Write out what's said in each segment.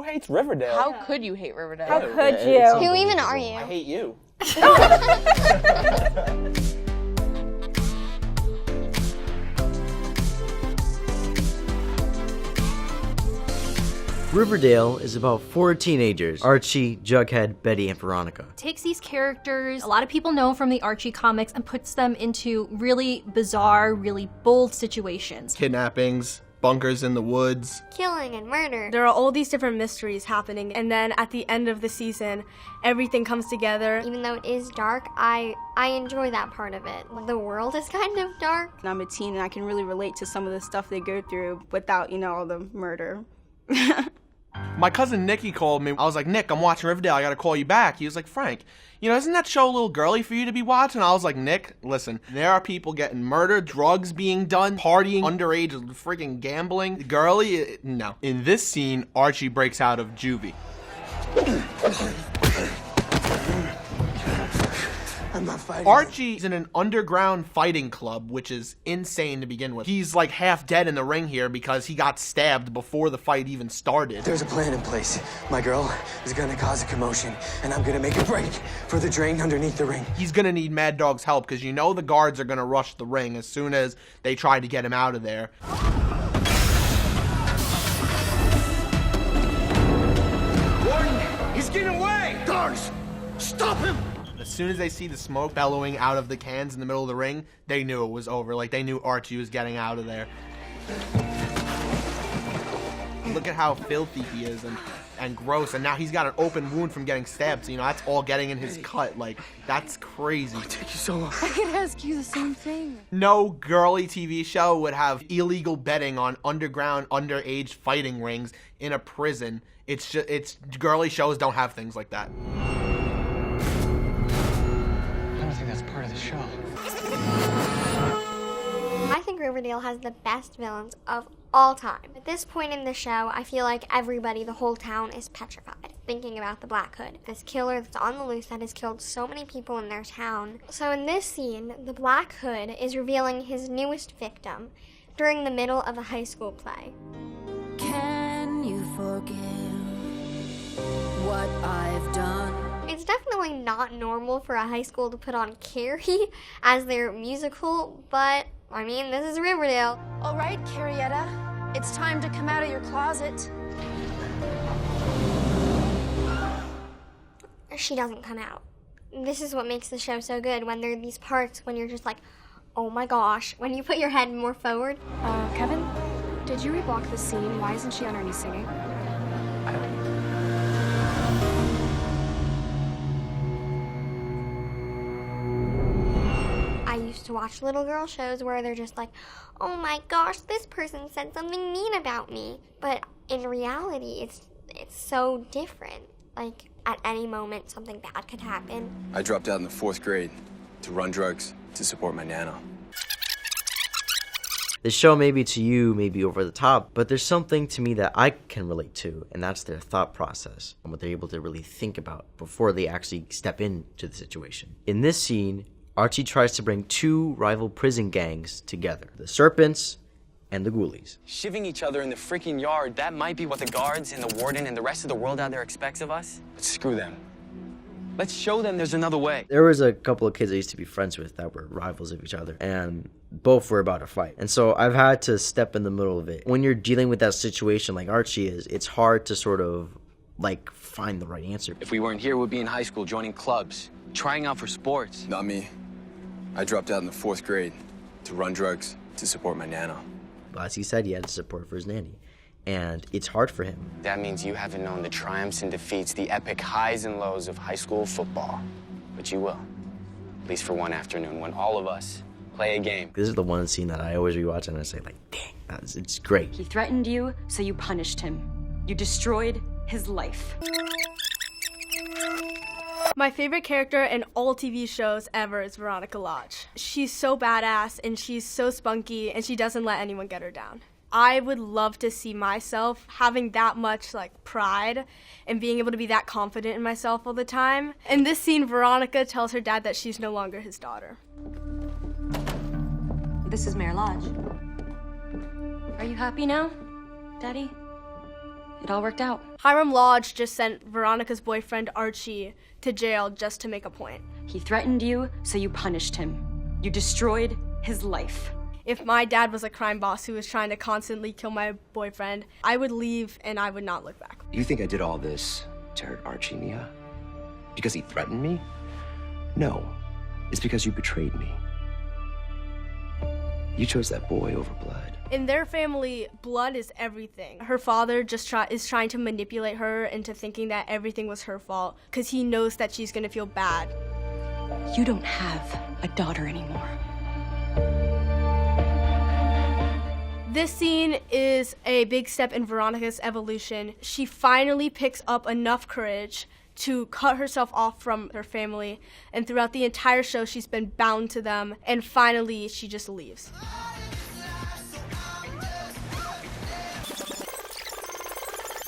hates Riverdale? How could you hate Riverdale? How could you? Who even are you? I hate you. Riverdale is about 4 teenagers, Archie, Jughead, Betty, and Veronica. Takes these characters a lot of people know from the Archie comics and puts them into really bizarre, really bold situations. Kidnappings, bunkers in the woods. Killing and murder. There are all these different mysteries happening, and then at the end of the season, everything comes together. Even though it is dark, I enjoy that part of it. The world is kind of dark. I'm a teen and I can really relate to some of the stuff they go through without, all the murder. My cousin Nicky called me. I was like, Nick, I'm watching Riverdale. I gotta call you back. He was like, Frank, isn't that show a little girly for you to be watching? I was like, Nick, listen, there are people getting murdered, drugs being done, partying, underage, freaking gambling. Girly? No. In this scene, Archie breaks out of juvie. I'm not fighting. Archie's in an underground fighting club, which is insane to begin with. He's like half dead in the ring here because he got stabbed before the fight even started. There's a plan in place. My girl is gonna cause a commotion, and I'm gonna make a break for the drain underneath the ring. He's gonna need Mad Dog's help because the guards are gonna rush the ring as soon as they try to get him out of there. Warden, he's getting away! Guards, stop him! As soon as they see the smoke bellowing out of the cans in the middle of the ring, they knew it was over. Like, they knew Archie was getting out of there. Look at how filthy he is and gross. And now he's got an open wound from getting stabbed. So, that's all getting in his cut. Like, that's crazy. It took you so long. I could ask you the same thing. No girly TV show would have illegal betting on underground, underage fighting rings in a prison. It's girly shows don't have things like that. I think that's part of the show. I think Riverdale has the best villains of all time. At this point in the show, I feel like everybody, the whole town, is petrified, thinking about the Black Hood, this killer that's on the loose that has killed so many people in their town. So in this scene, the Black Hood is revealing his newest victim during the middle of a high school play. Can you forgive what I've done? It's definitely not normal for a high school to put on Carrie as their musical, but, this is Riverdale. All right, Carrietta, it's time to come out of your closet. She doesn't come out. This is what makes the show so good, when there are these parts when you're just like, oh my gosh, when you put your head more forward. Kevin, did you reblock the scene? Why isn't she underneath singing? I used to watch little girl shows where they're just like, oh my gosh, this person said something mean about me. But in reality, it's so different. Like, at any moment, something bad could happen. I dropped out in the 4th grade to run drugs to support my nana. The show may be to you, maybe over the top, but there's something to me that I can relate to, and that's their thought process and what they're able to really think about before they actually step into the situation. In this scene, Archie tries to bring 2 rival prison gangs together, the Serpents and the Ghoulies. Shivving each other in the freaking yard, that might be what the guards and the warden and the rest of the world out there expects of us. But screw them. Let's show them there's another way. There was a couple of kids I used to be friends with that were rivals of each other, and both were about to fight. And so I've had to step in the middle of it. When you're dealing with that situation like Archie is, it's hard to sort of, find the right answer. If we weren't here, we'd be in high school joining clubs, trying out for sports. Not me. I dropped out in the 4th grade to run drugs to support my nana. As he said, he had support for his nanny. And it's hard for him. That means you haven't known the triumphs and defeats, the epic highs and lows of high school football. But you will. At least for one afternoon when all of us play a game. This is the one scene that I always rewatch and I say, dang, it's great. He threatened you, so you punished him. You destroyed his life. My favorite character in all TV shows ever is Veronica Lodge. She's so badass and she's so spunky and she doesn't let anyone get her down. I would love to see myself having that much pride and being able to be that confident in myself all the time. In this scene, Veronica tells her dad that she's no longer his daughter. This is Mayor Lodge. Are you happy now, Daddy? it all worked out. Hiram Lodge just sent Veronica's boyfriend Archie to jail just to make a point. He threatened you, so you punished him. You destroyed his life. If my dad was a crime boss who was trying to constantly kill my boyfriend, I would leave and I would not look back. You think I did all this to hurt Archie, Mia? Because he threatened me? No, it's because you betrayed me. You chose that boy over blood. In their family, blood is everything. Her father just is trying to manipulate her into thinking that everything was her fault because he knows that she's gonna feel bad. You don't have a daughter anymore. This scene is a big step in Veronica's evolution. She finally picks up enough courage to cut herself off from her family, and throughout the entire show she's been bound to them, and finally she just leaves.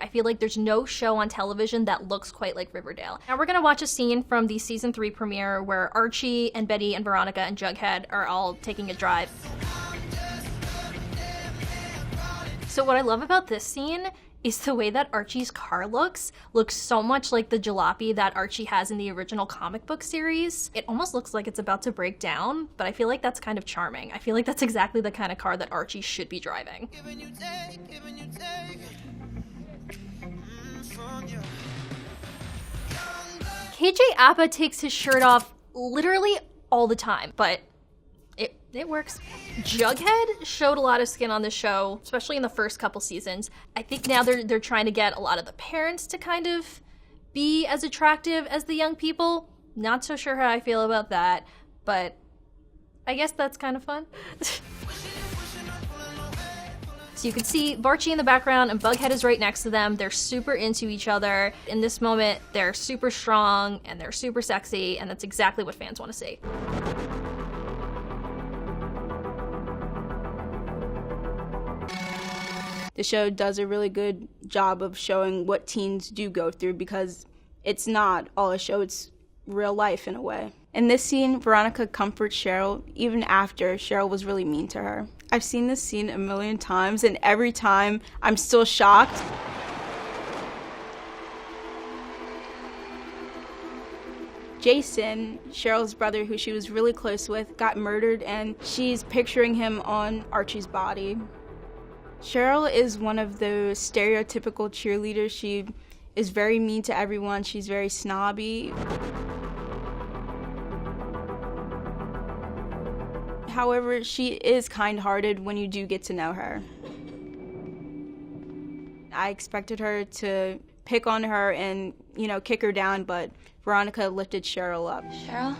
I feel like there's no show on television that looks quite like Riverdale. Now we're gonna watch a scene from the season 3 premiere where Archie and Betty and Veronica and Jughead are all taking a drive. So what I love about this scene is the way that Archie's car looks so much like the jalopy that Archie has in the original comic book series. It almost looks like it's about to break down, but I feel like that's kind of charming. I feel like that's exactly the kind of car that Archie should be driving. KJ Apa takes his shirt off literally all the time, but it works. Jughead showed a lot of skin on the show, especially in the first couple seasons. I think now they're trying to get a lot of the parents to kind of be as attractive as the young people. Not so sure how I feel about that, but I guess that's kind of fun. So you can see Archie in the background and Bughead is right next to them. They're super into each other. In this moment, they're super strong and they're super sexy, and that's exactly what fans want to see. The show does a really good job of showing what teens do go through because it's not all a show, it's real life in a way. In this scene, Veronica comforts Cheryl even after Cheryl was really mean to her. I've seen this scene a million times, and every time I'm still shocked. Jason, Cheryl's brother, who she was really close with, got murdered, and she's picturing him on Archie's body. Cheryl is one of those stereotypical cheerleaders. She is very mean to everyone. She's very snobby. However, she is kind-hearted when you do get to know her. I expected her to pick on her and, kick her down, but Veronica lifted Cheryl up. Cheryl?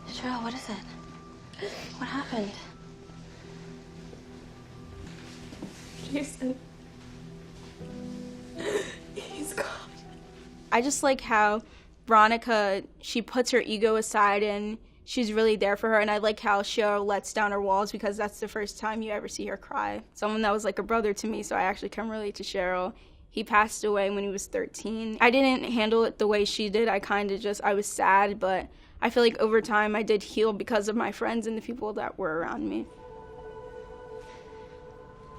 Cheryl, what is it? What happened? Jason. He's gone. I just like how Veronica, she puts her ego aside and she's really there for her, and I like how Cheryl lets down her walls because that's the first time you ever see her cry. Someone that was like a brother to me, so I actually can relate to Cheryl. He passed away when he was 13. I didn't handle it the way she did. I was sad, but I feel like over time I did heal because of my friends and the people that were around me.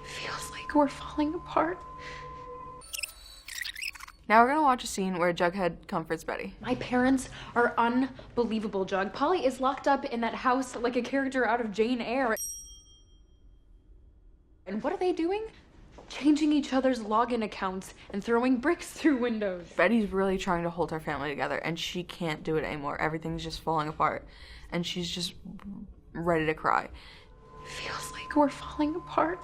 Feels like we're falling apart. Now we're gonna watch a scene where Jughead comforts Betty. My parents are unbelievable, Jug. Polly is locked up in that house like a character out of Jane Eyre. And what are they doing? Changing each other's login accounts and throwing bricks through windows. Betty's really trying to hold her family together, and she can't do it anymore. Everything's just falling apart, and she's just ready to cry. Feels like we're falling apart.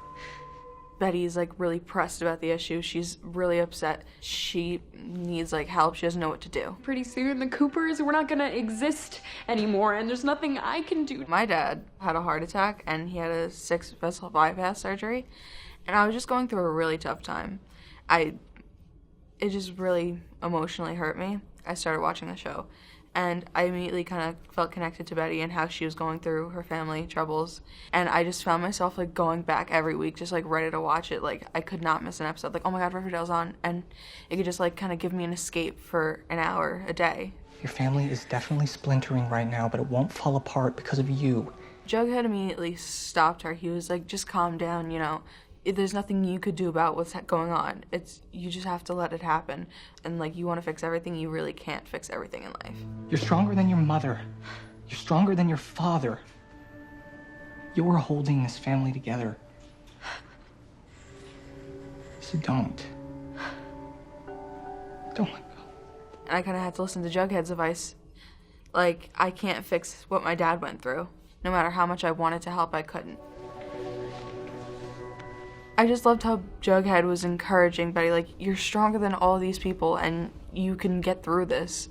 Betty's really pressed about the issue. She's really upset. She needs help. She doesn't know what to do. Pretty soon the Coopers, we're not gonna exist anymore, and there's nothing I can do. My dad had a heart attack and he had a 6-vessel bypass surgery, and I was just going through a really tough time. It just really emotionally hurt me. I started watching the show, and I immediately kind of felt connected to Betty and how she was going through her family troubles. And I just found myself going back every week, just ready to watch it. I could not miss an episode. Oh my God, Riverdale's on. And it could just kind of give me an escape for an hour a day. Your family is definitely splintering right now, but it won't fall apart because of you. Jughead immediately stopped her. He was just calm down, there's nothing you could do about what's going on. You just have to let it happen. And like, you want to fix everything, you really can't fix everything in life. You're stronger than your mother. You're stronger than your father. You're holding this family together. So don't. Don't let go. And I kind of had to listen to Jughead's advice. Like, I can't fix what my dad went through. No matter how much I wanted to help, I couldn't. I just loved how Jughead was encouraging Betty, like, you're stronger than all these people and you can get through this.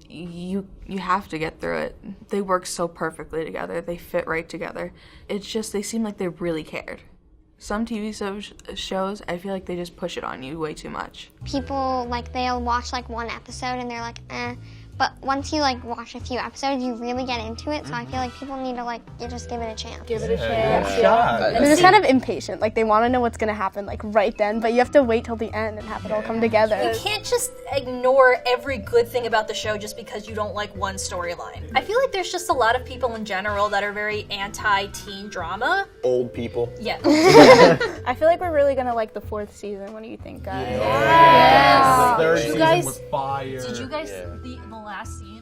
You have to get through it. They work so perfectly together. They fit right together. It's just, they seem like they really cared. Some TV shows, I feel like they just push it on you way too much. People, like, they'll watch, like, one episode and they're like, eh. But once you, like, watch a few episodes, you really get into it. So I feel like people need to, like, you just give it a chance. Give it a chance. They're just kind of impatient. Like, they want to know what's going to happen, like, right then. But you have to wait till the end and have it all come together. You can't just ignore every good thing about the show just because you don't like one storyline. I feel like there's just a lot of people in general that are very anti-teen drama. Old people. Yeah. I feel like we're really going to like the 4th season. What do you think, guys? Yes. The third season was fire. Did you guys, the last season,